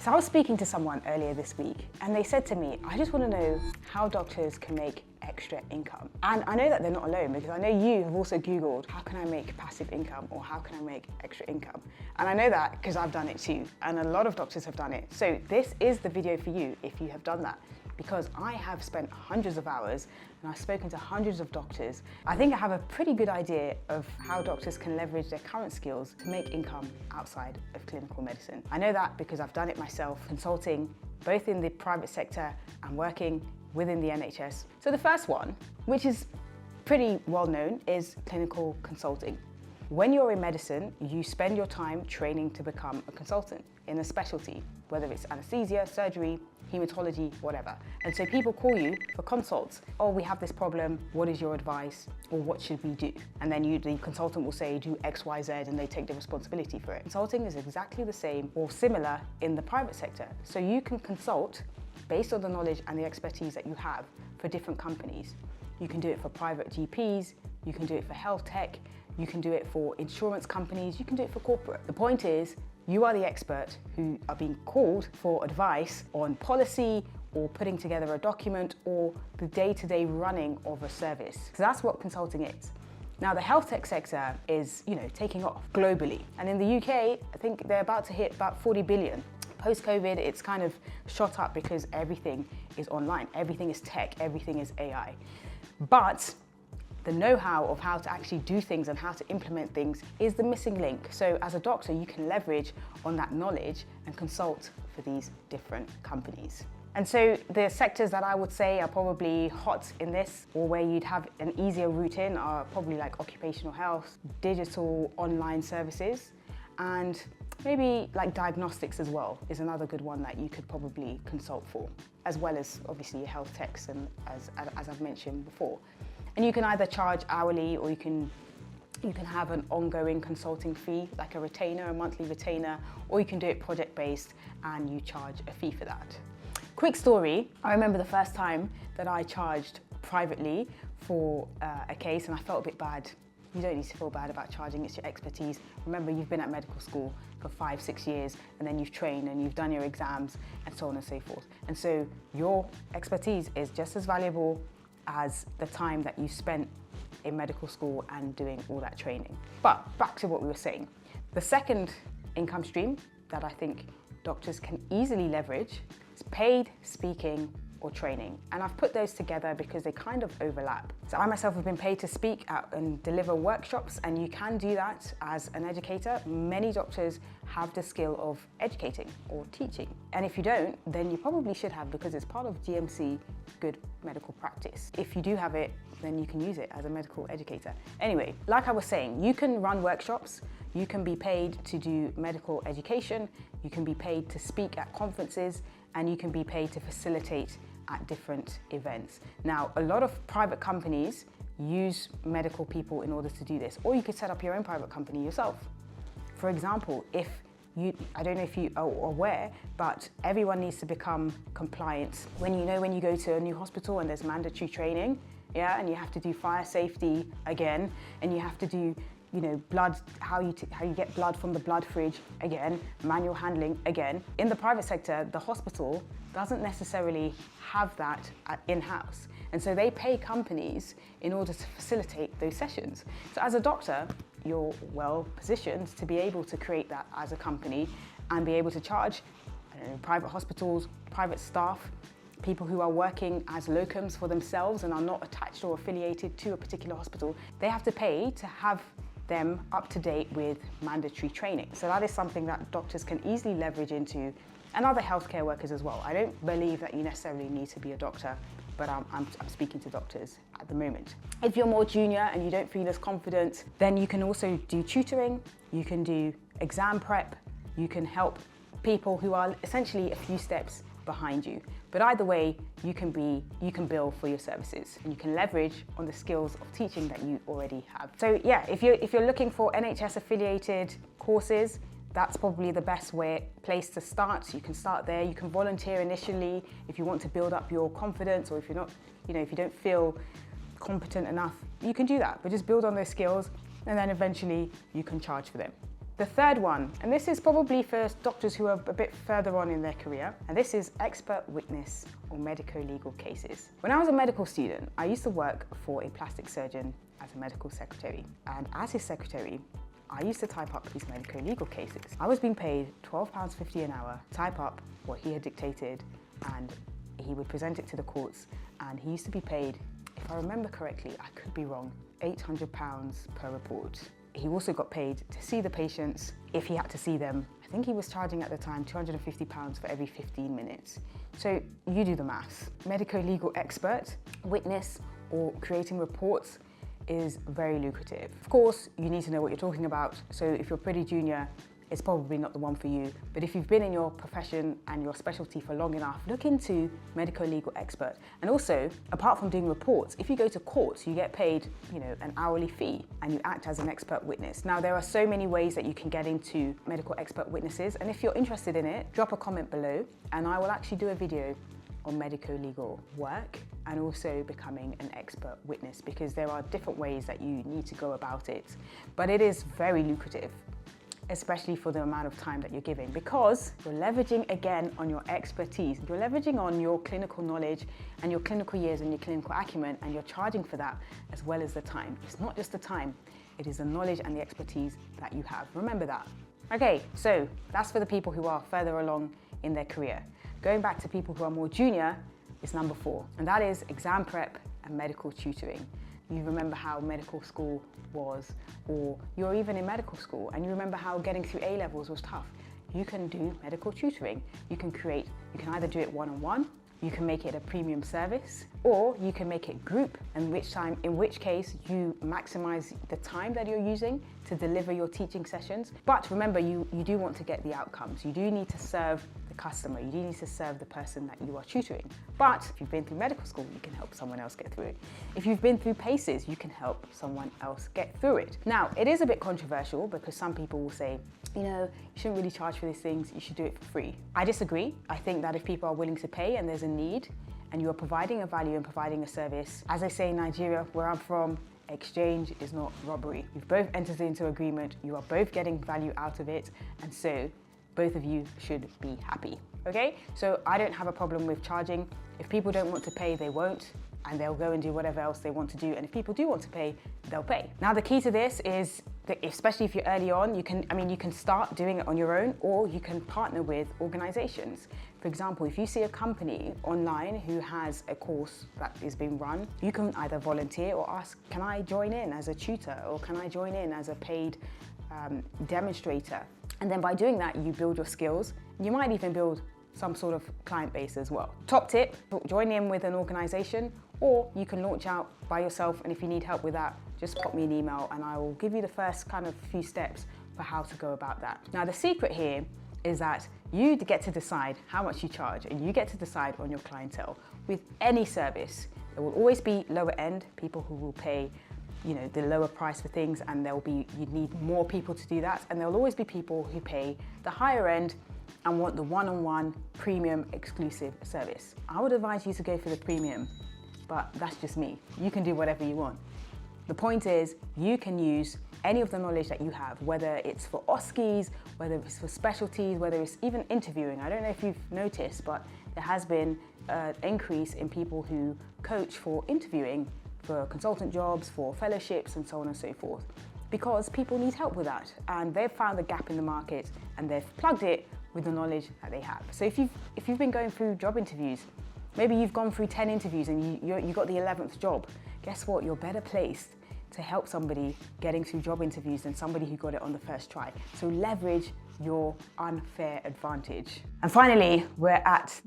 So I was speaking to someone earlier this week and they said to me, I just want to know how doctors can make extra income. And I know that they're not alone, because I know you have also Googled, how can I make passive income, or how can I make extra income? And I know that because I've done it too, and a lot of doctors have done it. So this is the video for you if you have done that, because I have spent hundreds of hours and I've spoken to hundreds of doctors. I think I have a pretty good idea of how doctors can leverage their current skills to make income outside of clinical medicine. I know that because I've done it myself, consulting both in the private sector and working within the NHS. So the first one, which is pretty well known, is clinical consulting. When you're in medicine, you spend your time training to become a consultant in a specialty, whether it's anesthesia, surgery, hematology, whatever. And so people call you for consults. Oh, we have this problem, what is your advice? Or what should we do? And then the consultant will say, do X, Y, Z, and they take the responsibility for it. Consulting is exactly the same or similar in the private sector. So you can consult based on the knowledge and the expertise that you have for different companies. You can do it for private GPs, you can do it for health tech, you can do it for insurance companies, you can do it for corporate. The point is, you are the expert who are being called for advice on policy or putting together a document or the day-to-day running of a service. So that's what consulting is. Now the health tech sector is, taking off globally. And in the UK, I think they're about to hit about 40 billion. Post-COVID, it's kind of shot up because everything is online, everything is tech, everything is AI. But the know-how of how to actually do things and how to implement things is the missing link. So as a doctor, you can leverage on that knowledge and consult for these different companies. And so the sectors that I would say are probably hot in this, or where you'd have an easier route in, are probably like occupational health, digital online services, and maybe like diagnostics as well is another good one that you could probably consult for, as well as obviously your health techs, and as I've mentioned before. And you can either charge hourly, or you can have an ongoing consulting fee, like a retainer, a monthly retainer, or you can do it project-based and you charge a fee for that. Quick story, I remember the first time that I charged privately for a case, and I felt a bit bad. You don't need to feel bad about charging, it's your expertise. Remember, you've been at medical school for 5-6 years, and then you've trained and you've done your exams and so on and so forth. And so your expertise is just as valuable as the time that you spent in medical school and doing all that training. But back to what we were saying. The second income stream that I think doctors can easily leverage is paid speaking or training. And I've put those together because they kind of overlap. So I myself have been paid to speak at and deliver workshops, and you can do that as an educator. Many doctors have the skill of educating or teaching. And if you don't, then you probably should have, because it's part of GMC, good medical practice. If you do have it, then you can use it as a medical educator. Anyway, like I was saying, you can run workshops, you can be paid to do medical education, you can be paid to speak at conferences, and you can be paid to facilitate at different events. Now, a lot of private companies use medical people in order to do this, or you could set up your own private company yourself. For example, I don't know if you are aware, but everyone needs to become compliant. When you go to a new hospital and there's mandatory training, yeah, and you have to do fire safety again, and you have to do blood, how you get blood from the blood fridge again, manual handling again. In the private sector, the hospital doesn't necessarily have that in-house. And so they pay companies in order to facilitate those sessions. So as a doctor, you're well positioned to be able to create that as a company and be able to charge private hospitals, private staff, people who are working as locums for themselves and are not attached or affiliated to a particular hospital. They have to pay to have them up to date with mandatory training. So that is something that doctors can easily leverage into, and other healthcare workers as well. I don't believe that you necessarily need to be a doctor, but I'm speaking to doctors at the moment. If you're more junior and you don't feel as confident, then you can also do tutoring, you can do exam prep, you can help people who are essentially a few steps behind you. But either way, you can bill for your services, and you can leverage on the skills of teaching that you already have. So yeah, if you're looking for NHS affiliated courses, that's probably the best place to start. You can start there. You can volunteer initially if you want to build up your confidence, or if you're not, if you don't feel competent enough, you can do that. But just build on those skills, and then eventually you can charge for them. The third one, and this is probably for doctors who are a bit further on in their career, and this is expert witness or medico-legal cases. When I was a medical student, I used to work for a plastic surgeon as a medical secretary. And as his secretary, I used to type up his medico-legal cases. I was being paid £12.50 an hour, type up what he had dictated, and he would present it to the courts, and he used to be paid, if I remember correctly, I could be wrong, £800 per report. He also got paid to see the patients if he had to see them. I think he was charging at the time £250 for every 15 minutes. So you do the maths. Medico-legal expert, witness, or creating reports is very lucrative. Of course, you need to know what you're talking about. So if you're pretty junior, it's probably not the one for you. But if you've been in your profession and your specialty for long enough, look into medico-legal expert. And also, apart from doing reports, if you go to court, you get paid, an hourly fee, and you act as an expert witness. Now, there are so many ways that you can get into medical expert witnesses. And if you're interested in it, drop a comment below, and I will actually do a video on medico-legal work and also becoming an expert witness, because there are different ways that you need to go about it. But it is very lucrative, especially for the amount of time that you're giving, because you're leveraging again on your expertise. You're leveraging on your clinical knowledge and your clinical years and your clinical acumen, and you're charging for that as well as the time. It's not just the time, it is the knowledge and the expertise that you have. Remember that. Okay, so that's for the people who are further along in their career. Going back to people who are more junior is number 4, and that is exam prep and medical tutoring. You remember how medical school was, or you're even in medical school and you remember how getting through A-levels was tough. You can do medical tutoring. You can either do it one-on-one, you can make it a premium service, or you can make it group, in which case you maximize the time that you're using to deliver your teaching sessions. But remember, you do want to get the outcomes. You do need to serve the customer. You do need to serve the person that you are tutoring. But if you've been through medical school, you can help someone else get through it. If you've been through PACES, you can help someone else get through it. Now, it is a bit controversial because some people will say, you shouldn't really charge for these things, you should do it for free. I disagree. I think that if people are willing to pay and there's a need, and you are providing a value and providing a service, as I say in Nigeria, where I'm from, exchange is not robbery. You've both entered into agreement, you are both getting value out of it, and so both of you should be happy, okay? So I don't have a problem with charging. If people don't want to pay, they won't, and they'll go and do whatever else they want to do. And if people do want to pay, they'll pay. Now, the key to this is that, especially if you're early on, you can start doing it on your own, or you can partner with organizations. For example, if you see a company online who has a course that is being run, you can either volunteer or ask, can I join in as a tutor, or can I join in as a paid demonstrator? And then by doing that, you build your skills. You might even build some sort of client base as well. Top tip, join in with an organization, or you can launch out by yourself, and if you need help with that, just pop me an email and I will give you the first kind of few steps for how to go about that. Now, the secret here is that you get to decide how much you charge, and you get to decide on your clientele. With any service, there will always be lower end people who will pay the lower price for things, and you need more people to do that, and there will always be people who pay the higher end and want the one-on-one premium exclusive service. I would advise you to go for the premium, but that's just me. You can do whatever you want. The point is, you can use any of the knowledge that you have, whether it's for OSCEs, whether it's for specialties, whether it's even interviewing. I don't know if you've noticed, but there has been an increase in people who coach for interviewing, for consultant jobs, for fellowships, and so on and so forth, because people need help with that, and they've found the gap in the market and they've plugged it with the knowledge that they have. So if you've been going through job interviews, maybe you've gone through 10 interviews and you got the 11th job, guess what? You're better placed to help somebody getting through job interviews than somebody who got it on the first try. So leverage your unfair advantage. And finally, we're at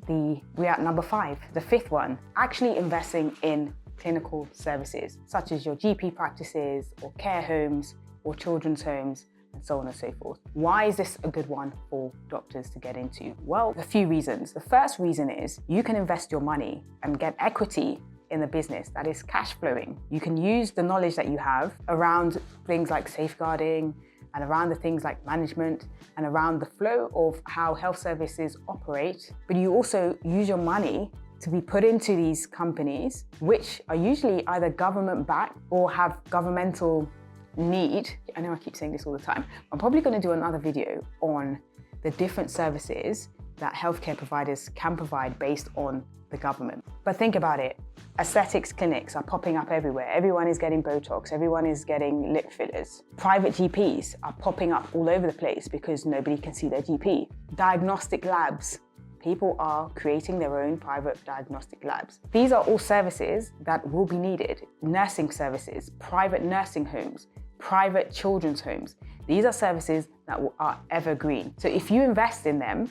number 5, the 5th one, actually investing in clinical services, such as your GP practices or care homes or children's homes, and so on and so forth. Why is this a good one for doctors to get into? Well, a few reasons. The first reason is you can invest your money and get equity in the business that is cash flowing. You can use the knowledge that you have around things like safeguarding, and around the things like management, and around the flow of how health services operate. But you also use your money to be put into these companies, which are usually either government backed or have governmental need, I know I keep saying this all the time, I'm probably going to do another video on the different services that healthcare providers can provide based on the government. But think about it, aesthetics clinics are popping up everywhere. Everyone is getting Botox, everyone is getting lip fillers. Private GPs are popping up all over the place because nobody can see their GP. Diagnostic labs, people are creating their own private diagnostic labs. These are all services that will be needed. Nursing services, private nursing homes, private children's homes. These are services that are evergreen. So if you invest in them,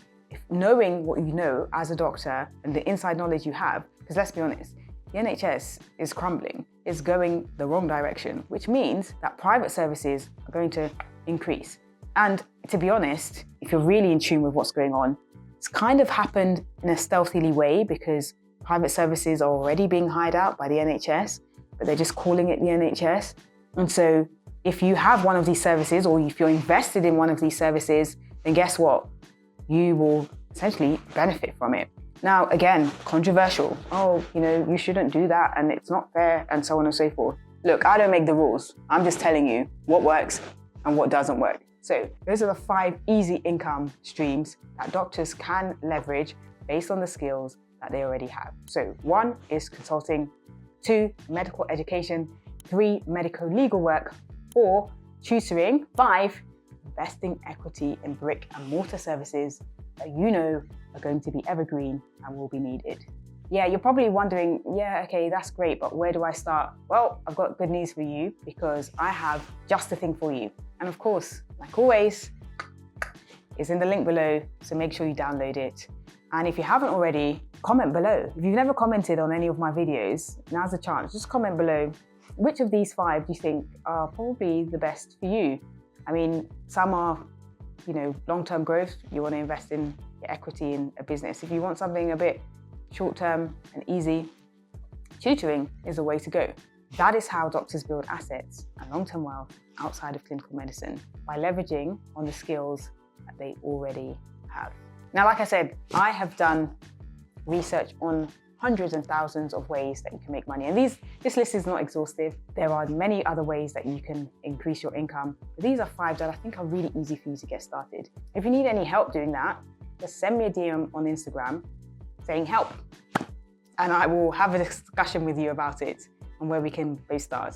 knowing what you know as a doctor and the inside knowledge you have, because let's be honest, the NHS is crumbling, it's going the wrong direction, which means that private services are going to increase. And to be honest, if you're really in tune with what's going on, it's kind of happened in a stealthily way because private services are already being hired out by the NHS, but they're just calling it the NHS. And so if you have one of these services or if you're invested in one of these services, then guess what? You will essentially benefit from it. Now, again, controversial. Oh, you shouldn't do that and it's not fair and so on and so forth. Look, I don't make the rules. I'm just telling you what works and what doesn't work. So those are the 5 easy income streams that doctors can leverage based on the skills that they already have. So 1 is consulting, 2, medical education, 3, medico-legal work, 4, tutoring, 5, investing equity in brick and mortar services that you know are going to be evergreen and will be needed. Yeah, you're probably wondering, yeah, okay, that's great, but where do I start? Well, I've got good news for you because I have just the thing for you. And of course, like always, it's in the link below, so make sure you download it. And if you haven't already, comment below. If you've never commented on any of my videos, now's the chance. Just comment below. Which of these 5 do you think are probably the best for you? I mean, some are, long-term growth. You want to invest in your equity in a business. If you want something a bit short-term and easy, tutoring is the way to go. That is how doctors build assets and long-term wealth outside of clinical medicine, by leveraging on the skills that they already have. Now, like I said, I have done research on hundreds and thousands of ways that you can make money. And this list is not exhaustive. There are many other ways that you can increase your income. But these are 5 that I think are really easy for you to get started. If you need any help doing that, just send me a DM on Instagram saying help. And I will have a discussion with you about it and where we can both start.